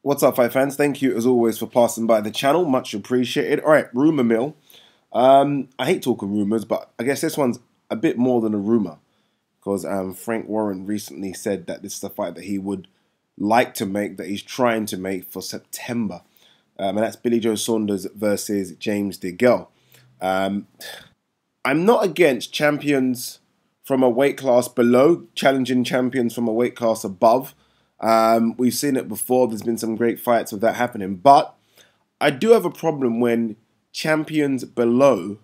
What's up, fight fans? Thank you, as always, for passing by the channel. Much appreciated. All right, rumour mill. I hate talking rumours, but I guess this one's a bit more than a rumour. Because Frank Warren recently said that this is a fight that he would like to make, that he's trying to make for September. And that's Billy Joe Saunders versus James Degale. I'm not against champions from a weight class below challenging champions from a weight class above. We've seen it before. There's been some great fights of that happening. But I do have a problem when champions below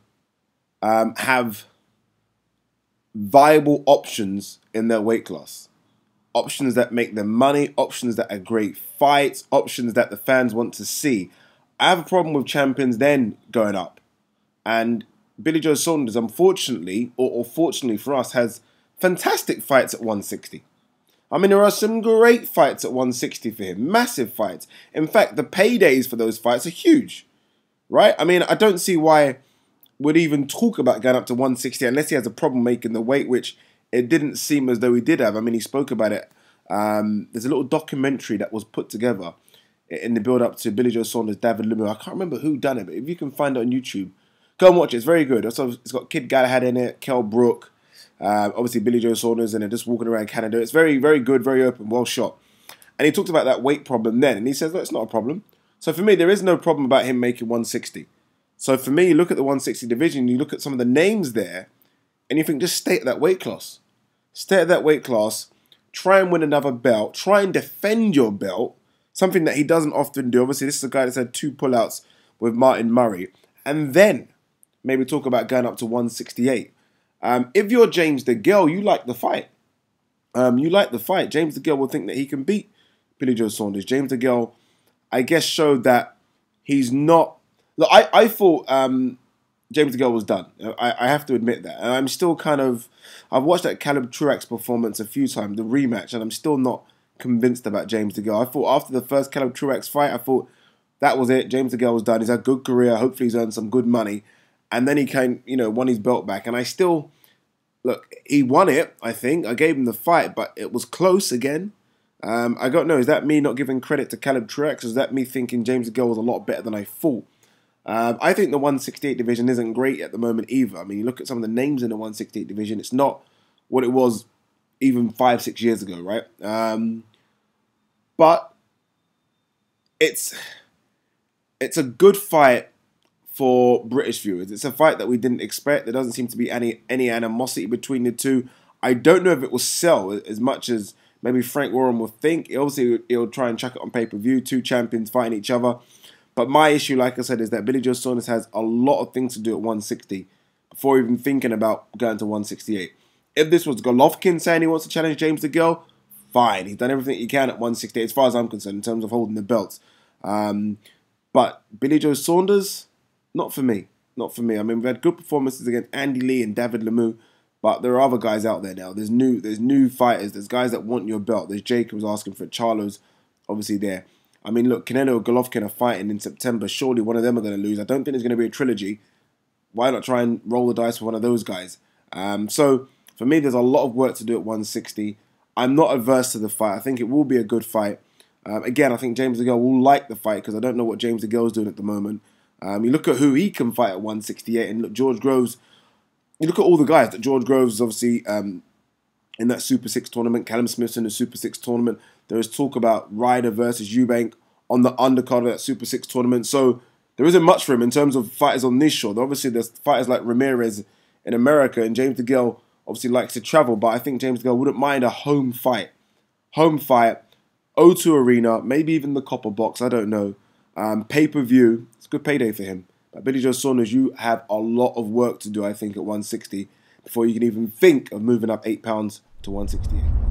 have viable options in their weight class. Options that make them money, options that are great fights, options that the fans want to see. I have a problem with champions then going up. And Billy Joe Saunders, unfortunately, or fortunately for us, has fantastic fights at 160. I mean, there are some great fights at 160 for him. Massive fights. In fact, the paydays for those fights are huge. Right? I mean, I don't see why we'd even talk about going up to 160 unless he has a problem making the weight, which it didn't seem as though he did have. I mean, he spoke about it. There's a little documentary that was put together in the build-up to Billy Joe Saunders, David Lemieux. I can't remember who done it, but if you can find it on YouTube, go and watch it. It's very good. Also, it's got Kid Galahad in it, Kell Brook, obviously Billy Joe Saunders, and they're just walking around Canada. It's very, very good, very open, well shot. And he talked about that weight problem then, and he says, look, it's not a problem. So for me, there is no problem about him making 160. So for me, you look at the 160 division, you look at some of the names there, and you think, just stay at that weight class. Stay at that weight class, try and win another belt, try and defend your belt, something that he doesn't often do. Obviously, this is a guy that's had 2 pullouts with Martin Murray, and then maybe talk about going up to 168. If you're James Degale, you like the fight. You like the fight. James Degale will think that he can beat Billy Joe Saunders. James Degale, I guess, showed that he's not... Look, I thought James Degale was done. I have to admit that. And I'm still kind of... I've watched that Caleb Truax performance a few times, the rematch, and I'm still not convinced about James Degale. I thought after the first Caleb Truax fight, I thought that was it. James Degale was done. He's had a good career. Hopefully he's earned some good money. And then he came, won his belt back. And I still... Look, he won it, I think. I gave him the fight, but it was close again. I don't know. Is that me not giving credit to Caleb Truax? Or is that me thinking James Degale was a lot better than I thought? I think the 168 division isn't great at the moment either. I mean, you look at some of the names in the 168 division, it's not what it was even 5-6 years ago, right? But it's a good fight for British viewers. It's a fight that we didn't expect. There doesn't seem to be any animosity between the two. I don't know if it will sell as much as maybe Frank Warren will think. Obviously, he'll try and chuck it on pay-per-view, 2 champions fighting each other. But my issue, like I said, is that Billy Joe Saunders has a lot of things to do at 160 before even thinking about going to 168. If this was Golovkin saying he wants to challenge James Degale, fine. He's done everything he can at 168 as far as I'm concerned in terms of holding the belts. But Billy Joe Saunders, not for me. Not for me. I mean, we've had good performances against Andy Lee and David Lemieux, but there are other guys out there now. There's new fighters. There's guys that want your belt. There's Jacobs asking for it. Charlo's obviously there. I mean, look, Canelo and Golovkin are fighting in September. Surely one of them are going to lose. I don't think there's going to be a trilogy. Why not try and roll the dice for one of those guys? So, for me, there's a lot of work to do at 160. I'm not averse to the fight. I think it will be a good fight. Again, I think James Degale will like the fight because I don't know what James Degale's doing at the moment. You look at who he can fight at 168, and look, George Groves. You look at all the guys that George Groves is obviously in that Super 6 tournament. Callum Smith's in the Super 6 tournament. There is talk about Ryder versus Eubank on the undercard of that Super 6 tournament. So there isn't much for him in terms of fighters on this show. Obviously, there's fighters like Ramirez in America, and James Degale obviously likes to travel, but I think James Degale wouldn't mind a home fight. Home fight, O2 Arena, maybe even the Copper Box, I don't know. Pay-per-view, it's a good payday for him. But Billy Joe Saunders, you have a lot of work to do, I think, at 160 before you can even think of moving up 8 pounds to 168.